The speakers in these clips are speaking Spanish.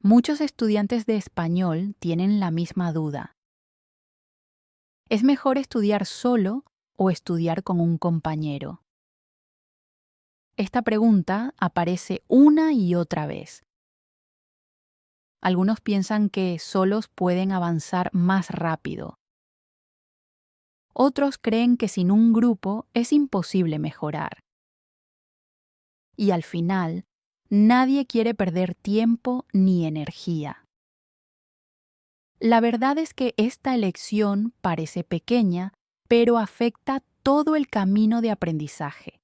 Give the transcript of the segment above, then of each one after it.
Muchos estudiantes de español tienen la misma duda. ¿Es mejor estudiar solo o estudiar con un compañero? Esta pregunta aparece una y otra vez. Algunos piensan que solos pueden avanzar más rápido. Otros creen que sin un grupo es imposible mejorar. Y al final, nadie quiere perder tiempo ni energía. La verdad es que esta elección parece pequeña, pero afecta todo el camino de aprendizaje.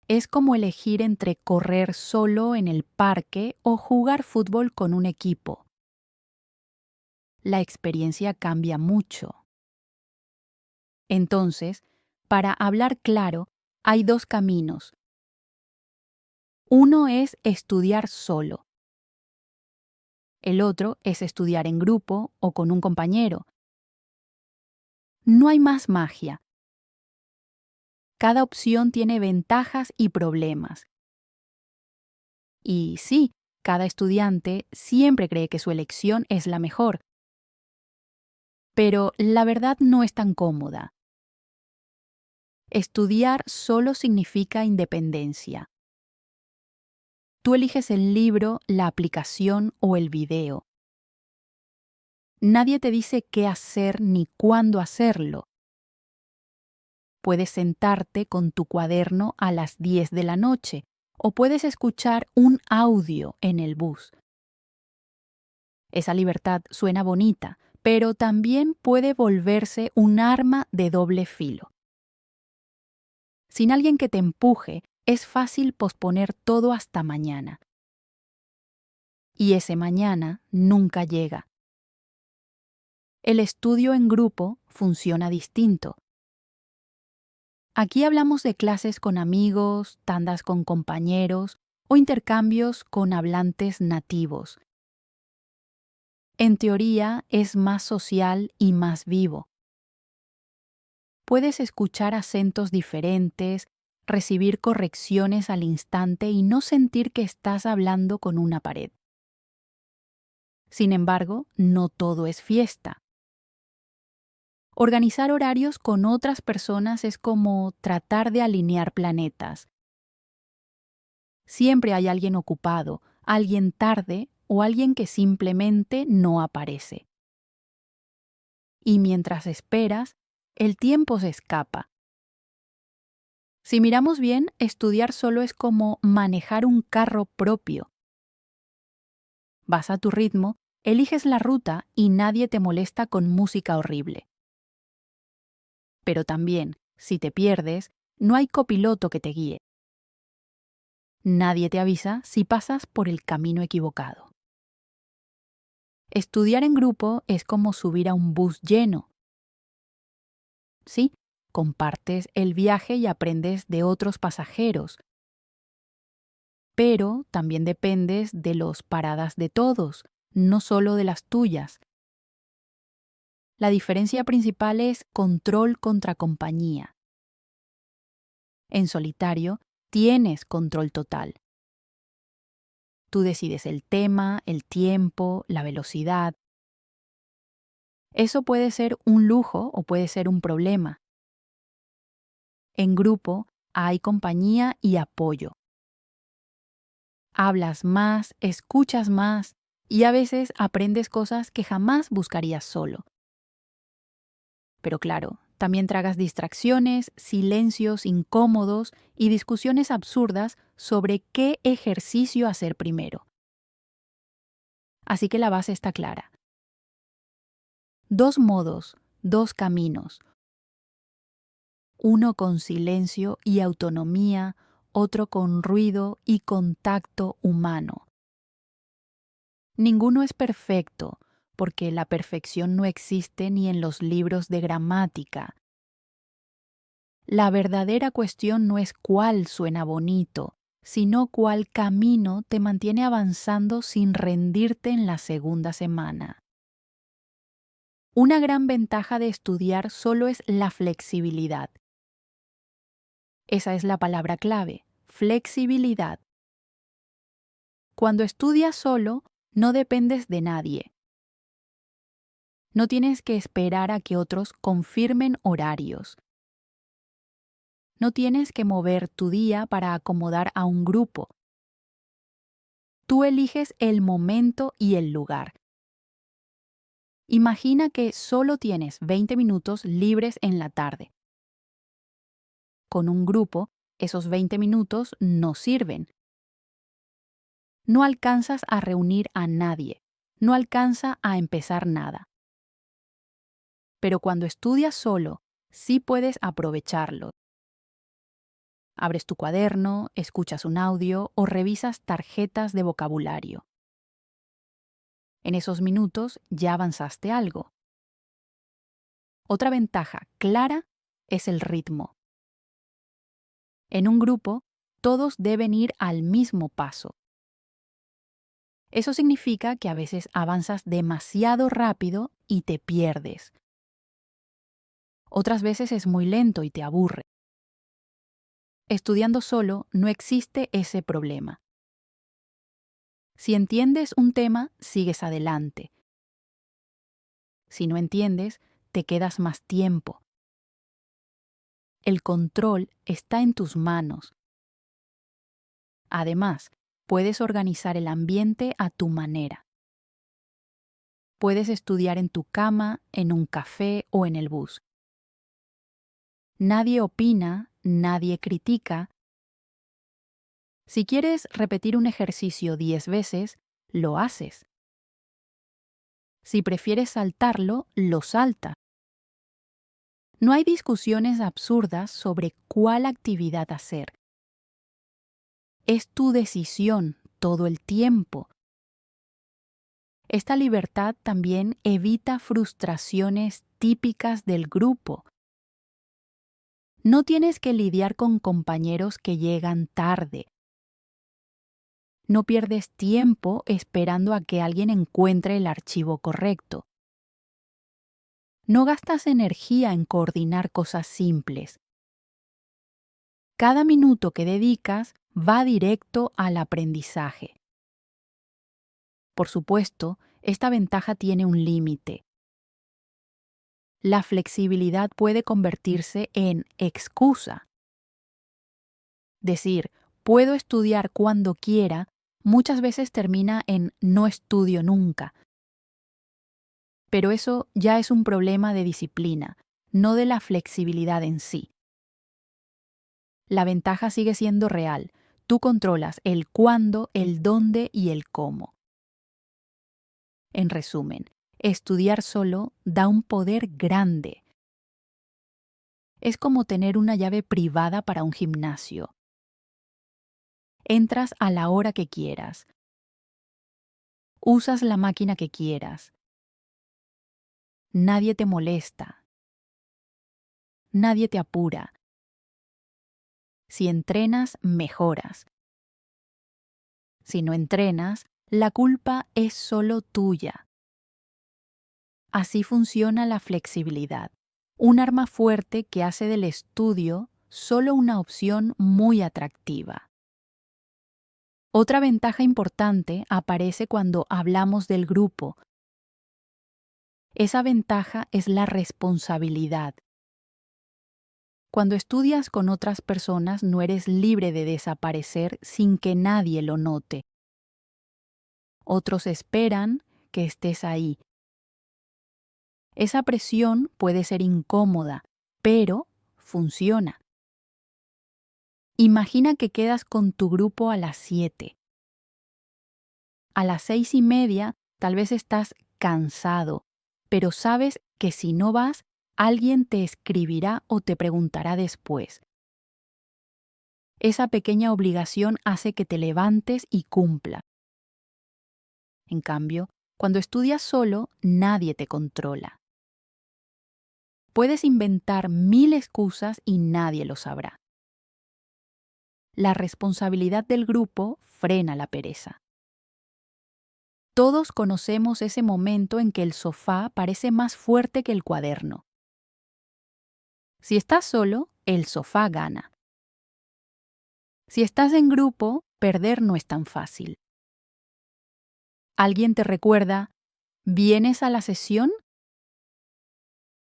Es como elegir entre correr solo en el parque o jugar fútbol con un equipo. La experiencia cambia mucho. Entonces, para hablar claro, hay dos caminos. Uno es estudiar solo. El otro es estudiar en grupo o con un compañero. No hay más magia. Cada opción tiene ventajas y problemas. Y sí, cada estudiante siempre cree que su elección es la mejor. Pero la verdad no es tan cómoda. Estudiar solo significa independencia. Tú eliges el libro, la aplicación o el video. Nadie te dice qué hacer ni cuándo hacerlo. Puedes sentarte con tu cuaderno a las 10 de la noche o puedes escuchar un audio en el bus. Esa libertad suena bonita, pero también puede volverse un arma de doble filo. Sin alguien que te empuje, es fácil posponer todo hasta mañana. Y ese mañana nunca llega. El estudio en grupo funciona distinto. Aquí hablamos de clases con amigos, tandas con compañeros o intercambios con hablantes nativos. En teoría es más social y más vivo. Puedes escuchar acentos diferentes, recibir correcciones al instante y no sentir que estás hablando con una pared. Sin embargo, no todo es fiesta. Organizar horarios con otras personas es como tratar de alinear planetas. Siempre hay alguien ocupado, alguien tarde o alguien que simplemente no aparece. Y mientras esperas, el tiempo se escapa. Si miramos bien, estudiar solo es como manejar un carro propio. Vas a tu ritmo, eliges la ruta y nadie te molesta con música horrible. Pero también, si te pierdes, no hay copiloto que te guíe. Nadie te avisa si pasas por el camino equivocado. Estudiar en grupo es como subir a un bus lleno. Sí, compartes el viaje y aprendes de otros pasajeros, pero también dependes de las paradas de todos, no solo de las tuyas. La diferencia principal es control contra compañía. En solitario, tienes control total. Tú decides el tema, el tiempo, la velocidad. Eso puede ser un lujo o puede ser un problema. En grupo hay compañía y apoyo. Hablas más, escuchas más y a veces aprendes cosas que jamás buscarías solo. Pero claro, también tragas distracciones, silencios incómodos y discusiones absurdas sobre qué ejercicio hacer primero. Así que la base está clara. Dos modos, dos caminos. Uno con silencio y autonomía, otro con ruido y contacto humano. Ninguno es perfecto, porque la perfección no existe ni en los libros de gramática. La verdadera cuestión no es cuál suena bonito, sino cuál camino te mantiene avanzando sin rendirte en la segunda semana. Una gran ventaja de estudiar solo es la flexibilidad. Esa es la palabra clave, flexibilidad. Cuando estudias solo, no dependes de nadie. No tienes que esperar a que otros confirmen horarios. No tienes que mover tu día para acomodar a un grupo. Tú eliges el momento y el lugar. Imagina que solo tienes 20 minutos libres en la tarde. Con un grupo, esos 20 minutos no sirven. No alcanzas a reunir a nadie. No alcanza a empezar nada. Pero cuando estudias solo, sí puedes aprovecharlo. Abres tu cuaderno, escuchas un audio o revisas tarjetas de vocabulario. En esos minutos ya avanzaste algo. Otra ventaja clara es el ritmo. En un grupo, todos deben ir al mismo paso. Eso significa que a veces avanzas demasiado rápido y te pierdes. Otras veces es muy lento y te aburre. Estudiando solo no existe ese problema. Si entiendes un tema, sigues adelante. Si no entiendes, te quedas más tiempo. El control está en tus manos. Además, puedes organizar el ambiente a tu manera. Puedes estudiar en tu cama, en un café o en el bus. Nadie opina, nadie critica. Si quieres repetir un ejercicio 10 veces, lo haces. Si prefieres saltarlo, lo saltas. No hay discusiones absurdas sobre cuál actividad hacer. Es tu decisión todo el tiempo. Esta libertad también evita frustraciones típicas del grupo. No tienes que lidiar con compañeros que llegan tarde. No pierdes tiempo esperando a que alguien encuentre el archivo correcto. No gastas energía en coordinar cosas simples. Cada minuto que dedicas va directo al aprendizaje. Por supuesto, esta ventaja tiene un límite. La flexibilidad puede convertirse en excusa. Decir, puedo estudiar cuando quiera, muchas veces termina en no estudio nunca. Pero eso ya es un problema de disciplina, no de la flexibilidad en sí. La ventaja sigue siendo real. Tú controlas el cuándo, el dónde y el cómo. En resumen, estudiar solo da un poder grande. Es como tener una llave privada para un gimnasio. Entras a la hora que quieras. Usas la máquina que quieras. Nadie te molesta. Nadie te apura. Si entrenas, mejoras. Si no entrenas, la culpa es solo tuya. Así funciona la flexibilidad, un arma fuerte que hace del estudio solo una opción muy atractiva. Otra ventaja importante aparece cuando hablamos del grupo. Esa ventaja es la responsabilidad. Cuando estudias con otras personas no eres libre de desaparecer sin que nadie lo note. Otros esperan que estés ahí. Esa presión puede ser incómoda, pero funciona. Imagina que quedas con tu grupo a las 7. A las 6:30 tal vez estás cansado, pero sabes que si no vas, alguien te escribirá o te preguntará después. Esa pequeña obligación hace que te levantes y cumpla. En cambio, cuando estudias solo, nadie te controla. Puedes inventar 1000 excusas y nadie lo sabrá. La responsabilidad del grupo frena la pereza. Todos conocemos ese momento en que el sofá parece más fuerte que el cuaderno. Si estás solo, el sofá gana. Si estás en grupo, perder no es tan fácil. Alguien te recuerda, ¿vienes a la sesión?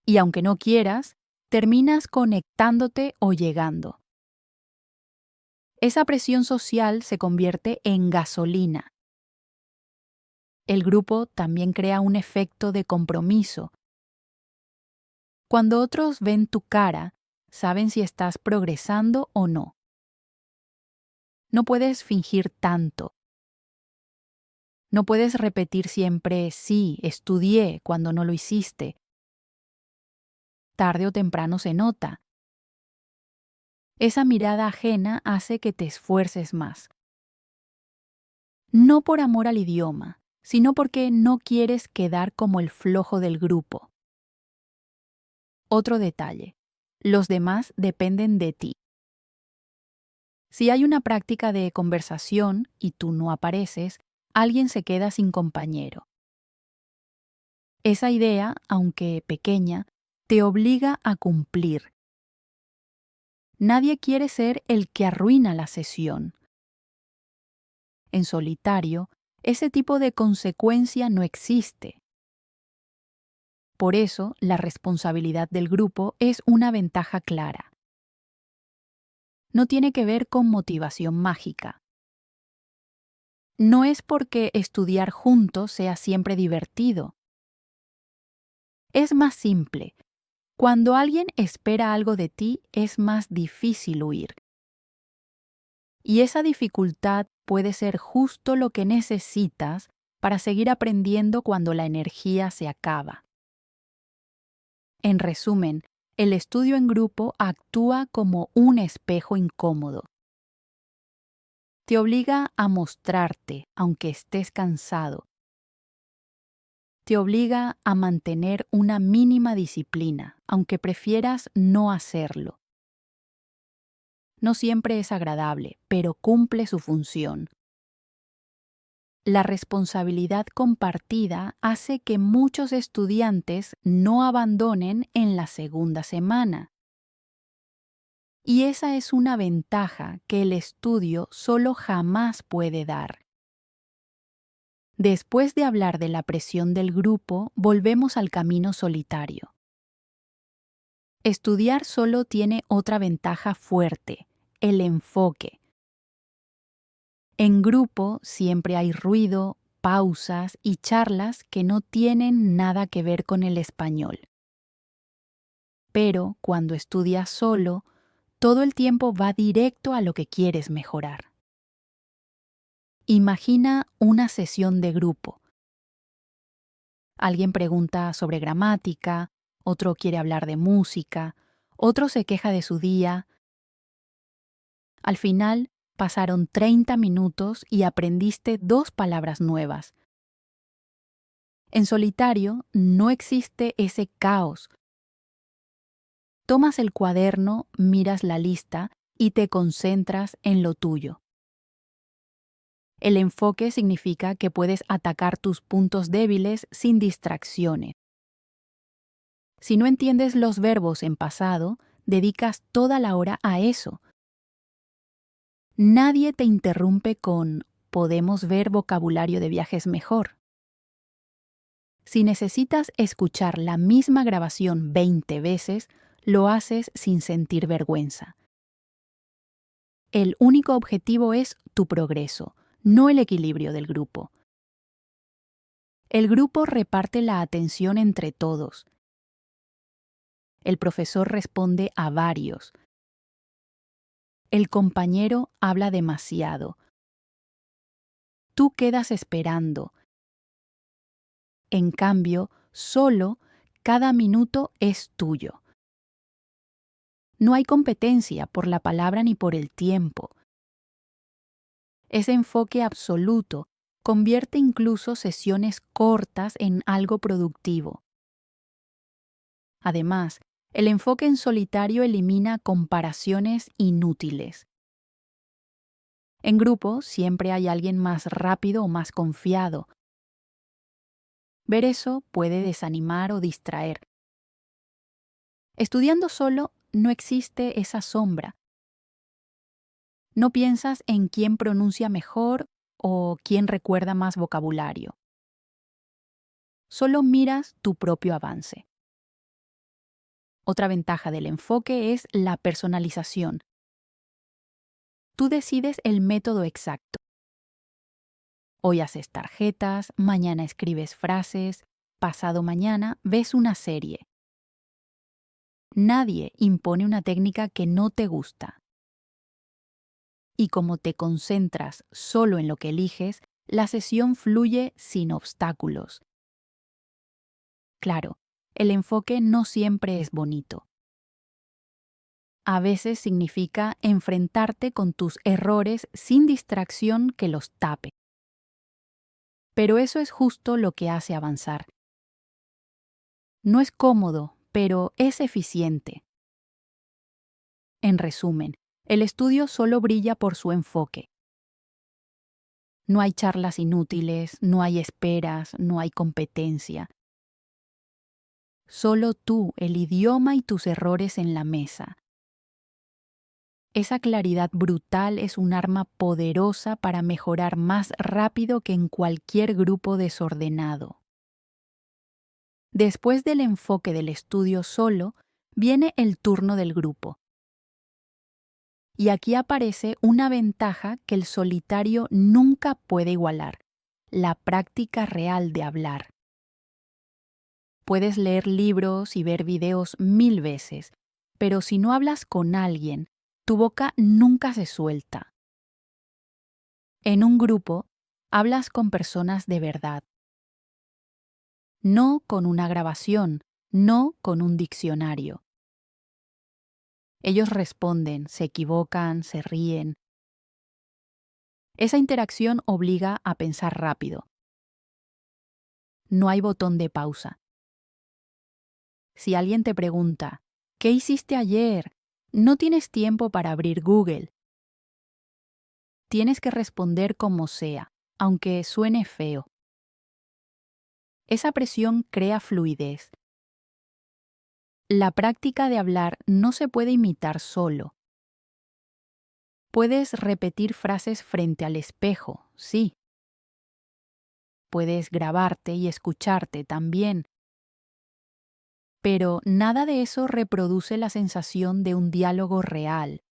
Y aunque no quieras, terminas conectándote o llegando. Esa presión social se convierte en gasolina. El grupo también crea un efecto de compromiso. Cuando otros ven tu cara, saben si estás progresando o no. No puedes fingir tanto. No puedes repetir siempre sí, estudié cuando no lo hiciste. Tarde o temprano se nota. Esa mirada ajena hace que te esfuerces más. No por amor al idioma, sino porque no quieres quedar como el flojo del grupo. Otro detalle. Los demás dependen de ti. Si hay una práctica de conversación y tú no apareces, alguien se queda sin compañero. Esa idea, aunque pequeña, te obliga a cumplir. Nadie quiere ser el que arruina la sesión. En solitario, ese tipo de consecuencia no existe. Por eso, la responsabilidad del grupo es una ventaja clara. No tiene que ver con motivación mágica. No es porque estudiar juntos sea siempre divertido. Es más simple. Cuando alguien espera algo de ti, es más difícil huir. Y esa dificultad puede ser justo lo que necesitas para seguir aprendiendo cuando la energía se acaba. En resumen, el estudio en grupo actúa como un espejo incómodo. Te obliga a mostrarte, aunque estés cansado. Te obliga a mantener una mínima disciplina, aunque prefieras no hacerlo. No siempre es agradable, pero cumple su función. La responsabilidad compartida hace que muchos estudiantes no abandonen en la segunda semana. Y esa es una ventaja que el estudio solo jamás puede dar. Después de hablar de la presión del grupo, volvemos al camino solitario. Estudiar solo tiene otra ventaja fuerte, el enfoque. En grupo siempre hay ruido, pausas y charlas que no tienen nada que ver con el español. Pero cuando estudias solo, todo el tiempo va directo a lo que quieres mejorar. Imagina una sesión de grupo. Alguien pregunta sobre gramática, otro quiere hablar de música, otro se queja de su día. Al final, pasaron 30 minutos y aprendiste 2 palabras nuevas. En solitario no existe ese caos. Tomas el cuaderno, miras la lista y te concentras en lo tuyo. El enfoque significa que puedes atacar tus puntos débiles sin distracciones. Si no entiendes los verbos en pasado, dedicas toda la hora a eso. Nadie te interrumpe con «podemos ver vocabulario de viajes mejor». Si necesitas escuchar la misma grabación 20 veces, lo haces sin sentir vergüenza. El único objetivo es tu progreso, no el equilibrio del grupo. El grupo reparte la atención entre todos. El profesor responde a varios. El compañero habla demasiado. Tú quedas esperando. En cambio, solo cada minuto es tuyo. No hay competencia por la palabra ni por el tiempo. Ese enfoque absoluto convierte incluso sesiones cortas en algo productivo. Además, el enfoque en solitario elimina comparaciones inútiles. En grupo siempre hay alguien más rápido o más confiado. Ver eso puede desanimar o distraer. Estudiando solo no existe esa sombra. No piensas en quién pronuncia mejor o quién recuerda más vocabulario. solo miras tu propio avance. Otra ventaja del enfoque es la personalización. Tú decides el método exacto. Hoy haces tarjetas, mañana escribes frases, pasado mañana ves una serie. Nadie impone una técnica que no te gusta. Y como te concentras solo en lo que eliges, la sesión fluye sin obstáculos. Claro, el enfoque no siempre es bonito. A veces significa enfrentarte con tus errores sin distracción que los tape. Pero eso es justo lo que hace avanzar. No es cómodo, pero es eficiente. En resumen, el estudio solo brilla por su enfoque. No hay charlas inútiles, no hay esperas, no hay competencia. Solo tú, el idioma y tus errores en la mesa. Esa claridad brutal es un arma poderosa para mejorar más rápido que en cualquier grupo desordenado. Después del enfoque del estudio solo, viene el turno del grupo. Y aquí aparece una ventaja que el solitario nunca puede igualar: la práctica real de hablar. Puedes leer libros y ver videos 1000 veces, pero si no hablas con alguien, tu boca nunca se suelta. En un grupo, hablas con personas de verdad. No con una grabación, no con un diccionario. Ellos responden, se equivocan, se ríen. Esa interacción obliga a pensar rápido. No hay botón de pausa. Si alguien te pregunta, ¿qué hiciste ayer?, no tienes tiempo para abrir Google. Tienes que responder como sea, aunque suene feo. Esa presión crea fluidez. La práctica de hablar no se puede imitar solo. Puedes repetir frases frente al espejo, sí. Puedes grabarte y escucharte también. Pero nada de eso reproduce la sensación de un diálogo real.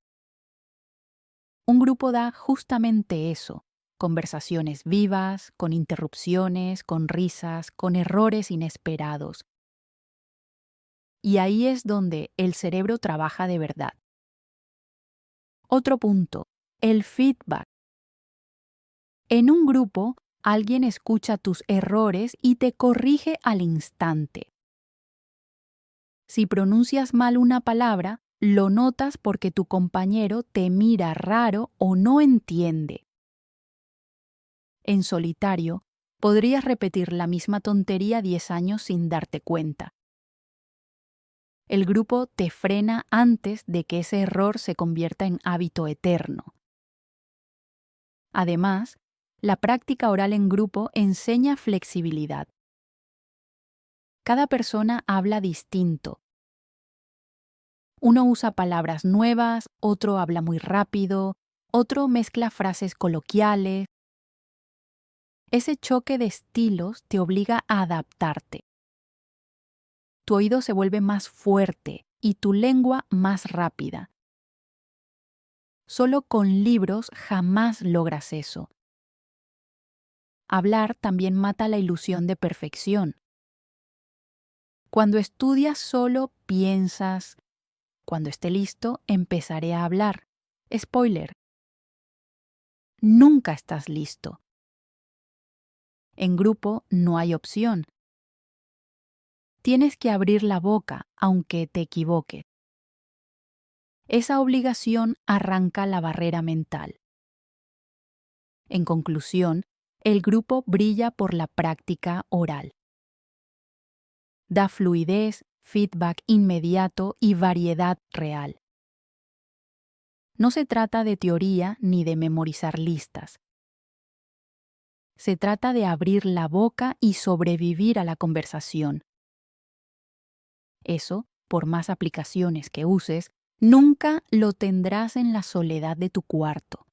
Un grupo da justamente eso: conversaciones vivas, con interrupciones, con risas, con errores inesperados. Y ahí es donde el cerebro trabaja de verdad. Otro punto: el feedback. En un grupo, alguien escucha tus errores y te corrige al instante. Si pronuncias mal una palabra, lo notas porque tu compañero te mira raro o no entiende. En solitario, podrías repetir la misma tontería 10 años sin darte cuenta. El grupo te frena antes de que ese error se convierta en hábito eterno. Además, la práctica oral en grupo enseña flexibilidad. Cada persona habla distinto. Uno usa palabras nuevas, otro habla muy rápido, otro mezcla frases coloquiales. Ese choque de estilos te obliga a adaptarte. Tu oído se vuelve más fuerte y tu lengua más rápida. Solo con libros jamás logras eso. Hablar también mata la ilusión de perfección. Cuando estudias solo piensas: cuando esté listo, empezaré a hablar. Spoiler: nunca estás listo. En grupo no hay opción. Tienes que abrir la boca, aunque te equivoques. Esa obligación arranca la barrera mental. En conclusión, el grupo brilla por la práctica oral. Da fluidez, feedback inmediato y variedad real. No se trata de teoría ni de memorizar listas. Se trata de abrir la boca y sobrevivir a la conversación. Eso, por más aplicaciones que uses, nunca lo tendrás en la soledad de tu cuarto.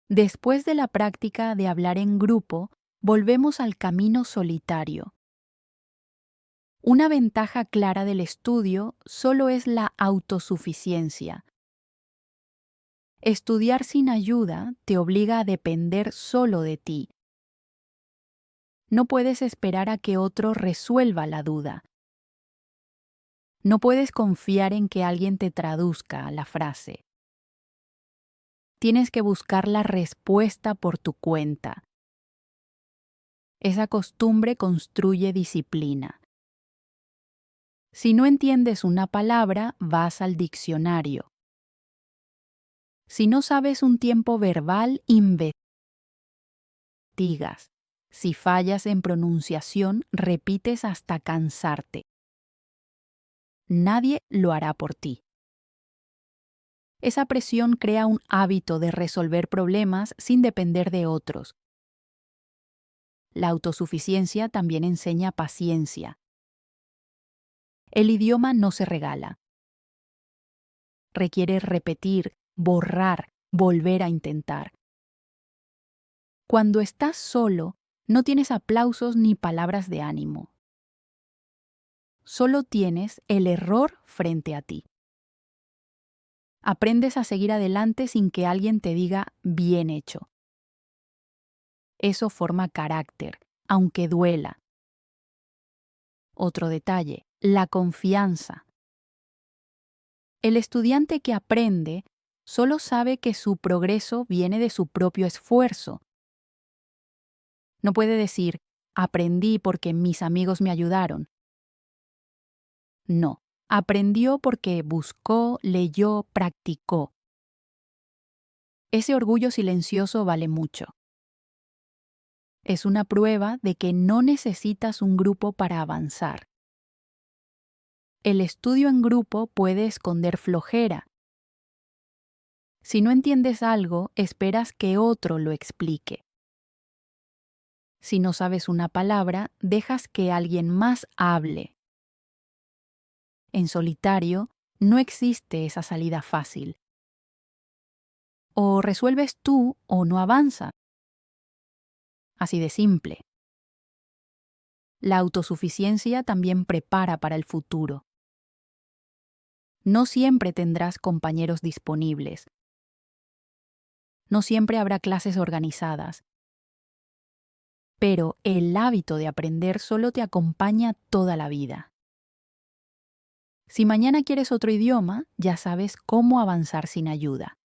Después de la práctica de hablar en grupo, volvemos al camino solitario. Una ventaja clara del estudio solo es la autosuficiencia. Estudiar sin ayuda te obliga a depender solo de ti. No puedes esperar a que otro resuelva la duda. No puedes confiar en que alguien te traduzca la frase. Tienes que buscar la respuesta por tu cuenta. Esa costumbre construye disciplina. Si no entiendes una palabra, vas al diccionario. Si no sabes un tiempo verbal, investigas. Si fallas en pronunciación, repites hasta cansarte. Nadie lo hará por ti. Esa presión crea un hábito de resolver problemas sin depender de otros. La autosuficiencia también enseña paciencia. El idioma no se regala. Requiere repetir, borrar, volver a intentar. Cuando estás solo, no tienes aplausos ni palabras de ánimo. Solo tienes el error frente a ti. Aprendes a seguir adelante sin que alguien te diga bien hecho. Eso forma carácter, aunque duela. Otro detalle, la confianza. El estudiante que aprende solo sabe que su progreso viene de su propio esfuerzo. No puede decir, aprendí porque mis amigos me ayudaron. No, aprendió porque buscó, leyó, practicó. Ese orgullo silencioso vale mucho. Es una prueba de que no necesitas un grupo para avanzar. El estudio en grupo puede esconder flojera. Si no entiendes algo, esperas que otro lo explique. Si no sabes una palabra, dejas que alguien más hable. En solitario, no existe esa salida fácil. O resuelves tú o no avanzas. Así de simple. La autosuficiencia también prepara para el futuro. No siempre tendrás compañeros disponibles. No siempre habrá clases organizadas. Pero el hábito de aprender solo te acompaña toda la vida. Si mañana quieres otro idioma, ya sabes cómo avanzar sin ayuda.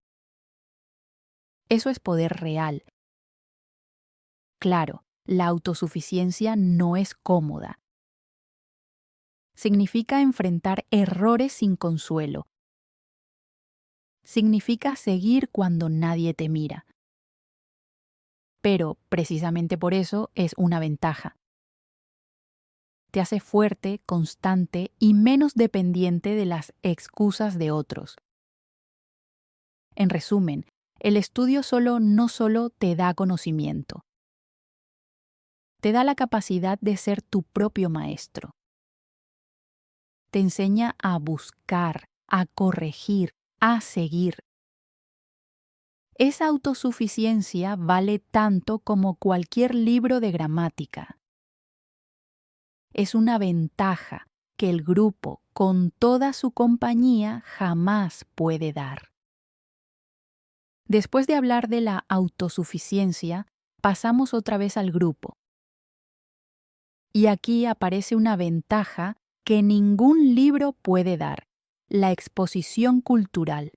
Eso es poder real. Claro, la autosuficiencia no es cómoda. Significa enfrentar errores sin consuelo. Significa seguir cuando nadie te mira. Pero, precisamente por eso, es una ventaja. Te hace fuerte, constante y menos dependiente de las excusas de otros. En resumen, el estudio no solo te da conocimiento, te da la capacidad de ser tu propio maestro. Te enseña a buscar, a corregir, a seguir. Esa autosuficiencia vale tanto como cualquier libro de gramática. Es una ventaja que el grupo, con toda su compañía, jamás puede dar. Después de hablar de la autosuficiencia, pasamos otra vez al grupo. Y aquí aparece una ventaja que ningún libro puede dar: la exposición cultural.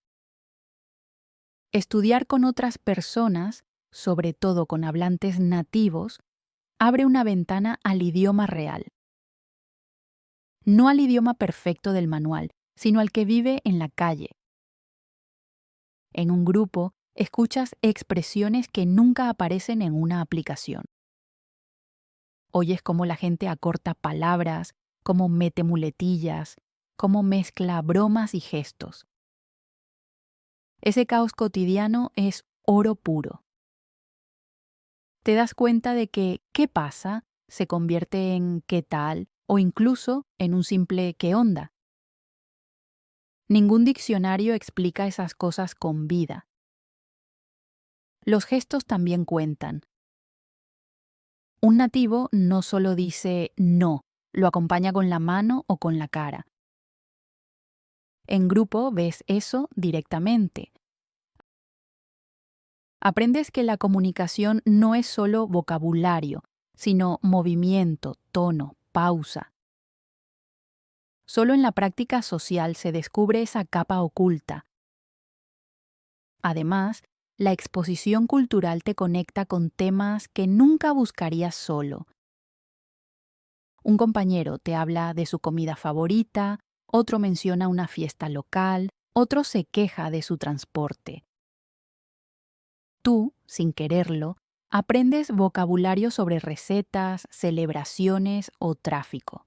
Estudiar con otras personas, sobre todo con hablantes nativos, abre una ventana al idioma real. No al idioma perfecto del manual, sino al que vive en la calle. En un grupo, escuchas expresiones que nunca aparecen en una aplicación. Oyes cómo la gente acorta palabras, cómo mete muletillas, cómo mezcla bromas y gestos. Ese caos cotidiano es oro puro. Te das cuenta de que ¿qué pasa? Se convierte en ¿qué tal? O incluso en un simple ¿qué onda? Ningún diccionario explica esas cosas con vida. Los gestos también cuentan. Un nativo no solo dice no, lo acompaña con la mano o con la cara. En grupo ves eso directamente. Aprendes que la comunicación no es solo vocabulario, sino movimiento, tono, pausa. Solo en la práctica social se descubre esa capa oculta. Además, la exposición cultural te conecta con temas que nunca buscarías solo. Un compañero te habla de su comida favorita, otro menciona una fiesta local, otro se queja de su transporte. Tú, sin quererlo, aprendes vocabulario sobre recetas, celebraciones o tráfico.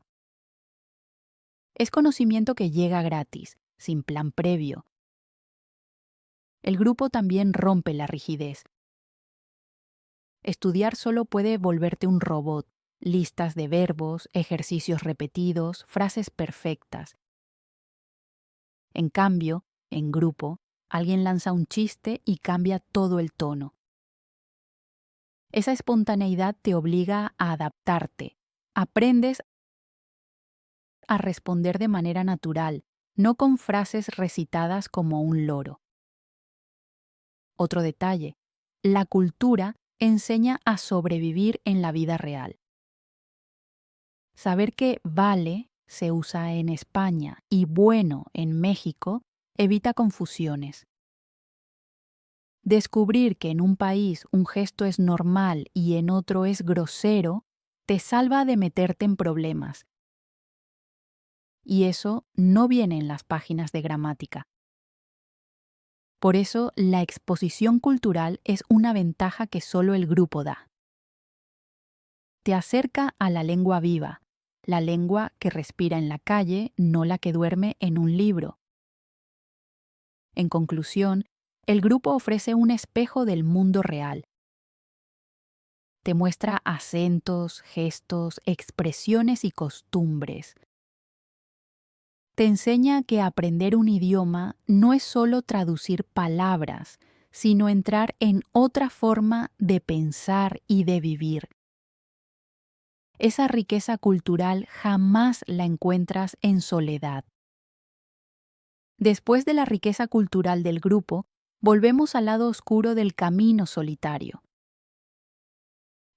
Es conocimiento que llega gratis, sin plan previo. El grupo también rompe la rigidez. Estudiar solo puede volverte un robot, listas de verbos, ejercicios repetidos, frases perfectas. En cambio, en grupo, alguien lanza un chiste y cambia todo el tono. Esa espontaneidad te obliga a adaptarte. Aprendes a responder de manera natural, no con frases recitadas como un loro. Otro detalle, la cultura enseña a sobrevivir en la vida real. Saber que vale se usa en España y bueno en México evita confusiones. Descubrir que en un país un gesto es normal y en otro es grosero te salva de meterte en problemas. Y eso no viene en las páginas de gramática. Por eso, la exposición cultural es una ventaja que solo el grupo da. Te acerca a la lengua viva, la lengua que respira en la calle, no la que duerme en un libro. En conclusión, el grupo ofrece un espejo del mundo real. Te muestra acentos, gestos, expresiones y costumbres. Te enseña que aprender un idioma no es solo traducir palabras, sino entrar en otra forma de pensar y de vivir. Esa riqueza cultural jamás la encuentras en soledad. Después de la riqueza cultural del grupo, volvemos al lado oscuro del camino solitario.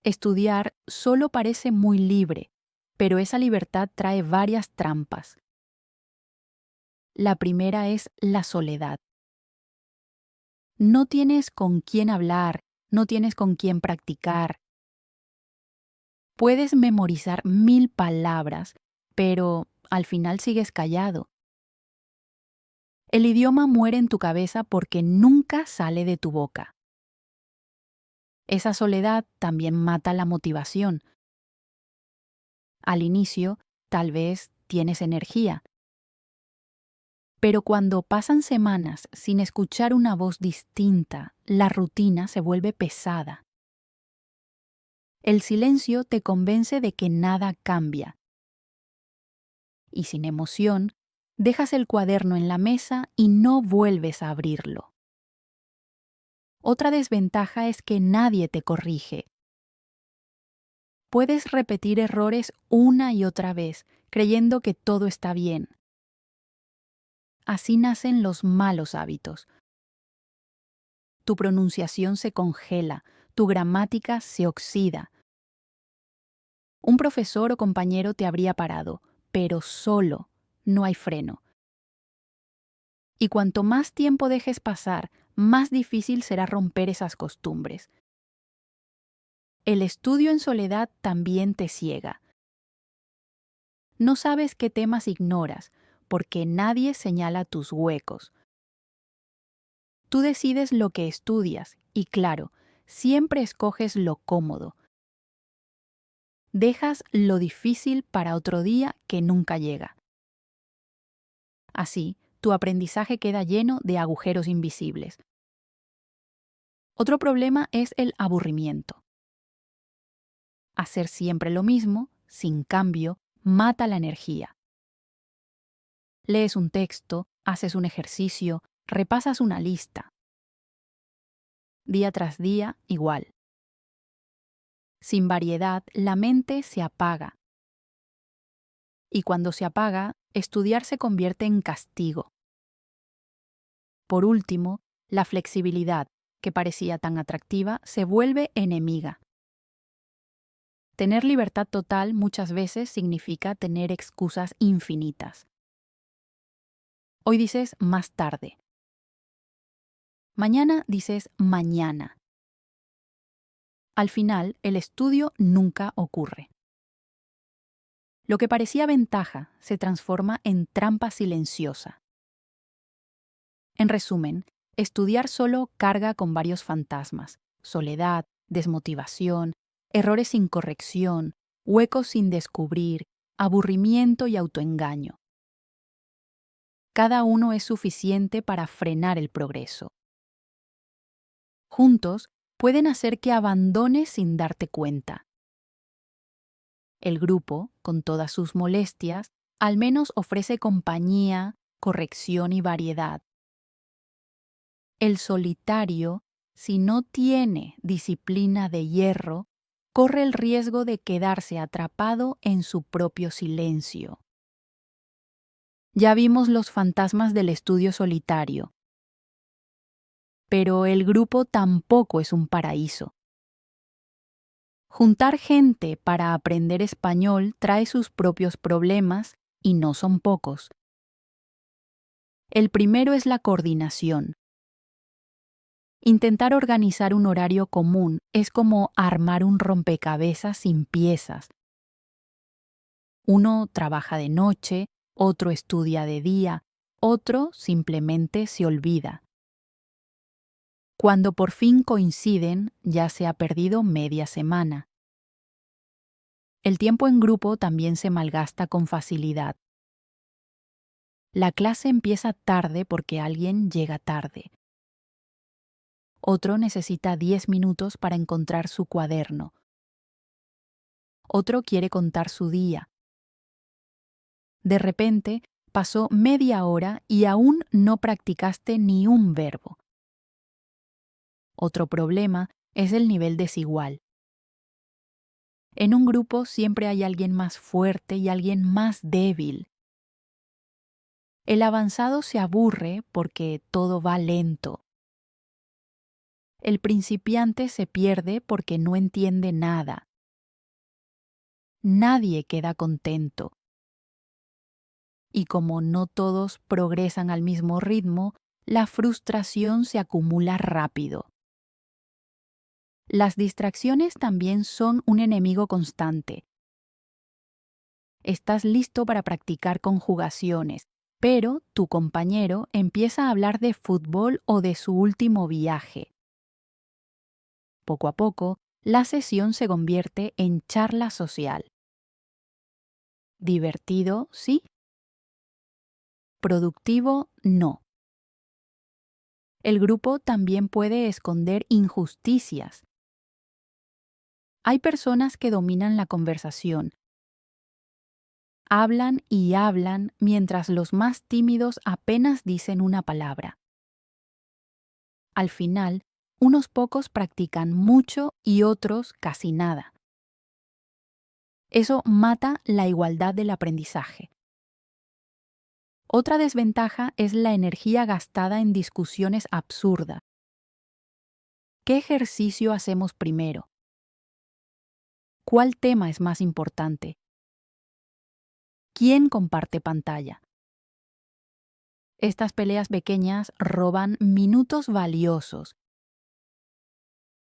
Estudiar solo parece muy libre, pero esa libertad trae varias trampas. La primera es la soledad. No tienes con quién hablar, no tienes con quién practicar. Puedes memorizar 1000 palabras, pero al final sigues callado. El idioma muere en tu cabeza porque nunca sale de tu boca. Esa soledad también mata la motivación. Al inicio, tal vez tienes energía, pero cuando pasan semanas sin escuchar una voz distinta, la rutina se vuelve pesada. El silencio te convence de que nada cambia. Y sin emoción, dejas el cuaderno en la mesa y no vuelves a abrirlo. Otra desventaja es que nadie te corrige. Puedes repetir errores una y otra vez, creyendo que todo está bien. Así nacen los malos hábitos. Tu pronunciación se congela, tu gramática se oxida. Un profesor o compañero te habría parado, pero solo no hay freno. Y cuanto más tiempo dejes pasar, más difícil será romper esas costumbres. El estudio en soledad también te ciega. No sabes qué temas ignoras, porque nadie señala tus huecos. Tú decides lo que estudias y, claro, siempre escoges lo cómodo. Dejas lo difícil para otro día que nunca llega. Así, tu aprendizaje queda lleno de agujeros invisibles. Otro problema es el aburrimiento. Hacer siempre lo mismo, sin cambio, mata la energía. Lees un texto, haces un ejercicio, repasas una lista. Día tras día, igual. Sin variedad, la mente se apaga. Y cuando se apaga, estudiar se convierte en castigo. Por último, la flexibilidad, que parecía tan atractiva, se vuelve enemiga. Tener libertad total muchas veces significa tener excusas infinitas. Hoy dices más tarde. Mañana dices mañana. Al final, el estudio nunca ocurre. Lo que parecía ventaja se transforma en trampa silenciosa. En resumen, estudiar solo carga con varios fantasmas: soledad, desmotivación, errores sin corrección, huecos sin descubrir, aburrimiento y autoengaño. Cada uno es suficiente para frenar el progreso. Juntos pueden hacer que abandones sin darte cuenta. El grupo, con todas sus molestias, al menos ofrece compañía, corrección y variedad. El solitario, si no tiene disciplina de hierro, corre el riesgo de quedarse atrapado en su propio silencio. Ya vimos los fantasmas del estudio solitario. Pero el grupo tampoco es un paraíso. Juntar gente para aprender español trae sus propios problemas y no son pocos. El primero es la coordinación. Intentar organizar un horario común es como armar un rompecabezas sin piezas. Uno trabaja de noche, otro estudia de día, otro simplemente se olvida. Cuando por fin coinciden, ya se ha perdido media semana. El tiempo en grupo también se malgasta con facilidad. La clase empieza tarde porque alguien llega tarde. Otro necesita 10 minutos para encontrar su cuaderno. Otro quiere contar su día. De repente, pasó media hora y aún no practicaste ni un verbo. Otro problema es el nivel desigual. En un grupo siempre hay alguien más fuerte y alguien más débil. El avanzado se aburre porque todo va lento. El principiante se pierde porque no entiende nada. Nadie queda contento. Y como no todos progresan al mismo ritmo, la frustración se acumula rápido. Las distracciones también son un enemigo constante. Estás listo para practicar conjugaciones, pero tu compañero empieza a hablar de fútbol o de su último viaje. Poco a poco, la sesión se convierte en charla social. Divertido, sí. Productivo, no. El grupo también puede esconder injusticias. Hay personas que dominan la conversación. Hablan y hablan mientras los más tímidos apenas dicen una palabra. Al final, unos pocos practican mucho y otros casi nada. Eso mata la igualdad del aprendizaje. Otra desventaja es la energía gastada en discusiones absurdas. ¿Qué ejercicio hacemos primero? ¿Cuál tema es más importante? ¿Quién comparte pantalla? Estas peleas pequeñas roban minutos valiosos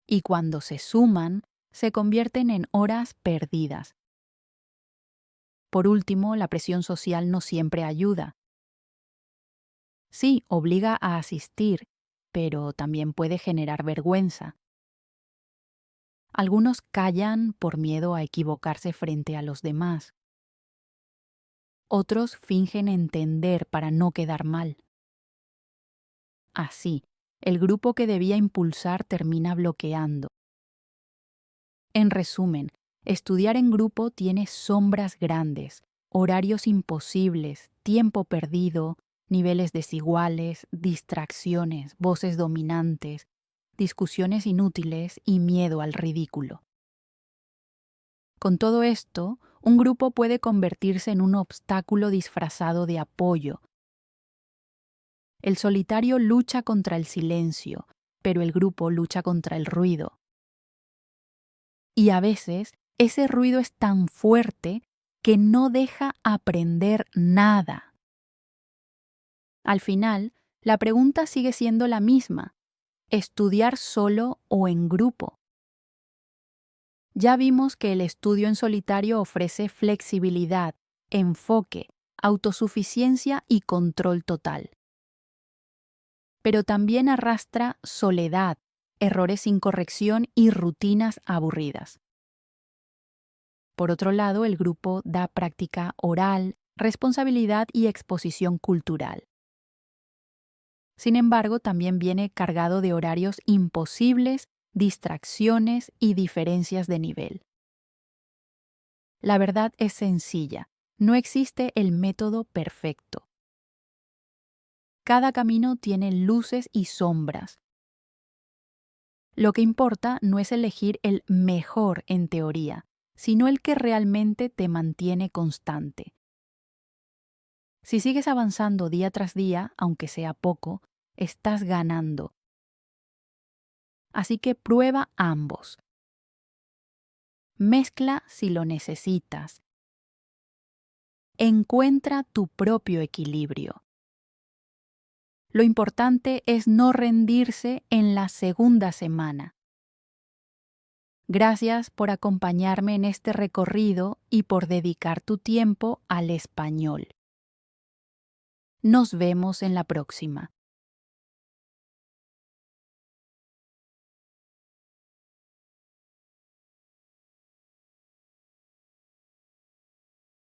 y cuando se suman, se convierten en horas perdidas. Por último, la presión social no siempre ayuda. Sí, obliga a asistir, pero también puede generar vergüenza. Algunos callan por miedo a equivocarse frente a los demás. Otros fingen entender para no quedar mal. Así, el grupo que debía impulsar termina bloqueando. En resumen, estudiar en grupo tiene sombras grandes, horarios imposibles, tiempo perdido, niveles desiguales, distracciones, voces dominantes, discusiones inútiles y miedo al ridículo. Con todo esto, un grupo puede convertirse en un obstáculo disfrazado de apoyo. El solitario lucha contra el silencio, pero el grupo lucha contra el ruido. Y a veces, ese ruido es tan fuerte que no deja aprender nada. Al final, la pregunta sigue siendo la misma: ¿estudiar solo o en grupo? Ya vimos que el estudio en solitario ofrece flexibilidad, enfoque, autosuficiencia y control total. Pero también arrastra soledad, errores sin corrección y rutinas aburridas. Por otro lado, el grupo da práctica oral, responsabilidad y exposición cultural. Sin embargo, también viene cargado de horarios imposibles, distracciones y diferencias de nivel. La verdad es sencilla: no existe el método perfecto. Cada camino tiene luces y sombras. Lo que importa no es elegir el mejor en teoría, sino el que realmente te mantiene constante. Si sigues avanzando día tras día, aunque sea poco, estás ganando. Así que prueba ambos. Mezcla si lo necesitas. Encuentra tu propio equilibrio. Lo importante es no rendirse en la segunda semana. Gracias por acompañarme en este recorrido y por dedicar tu tiempo al español. Nos vemos en la próxima.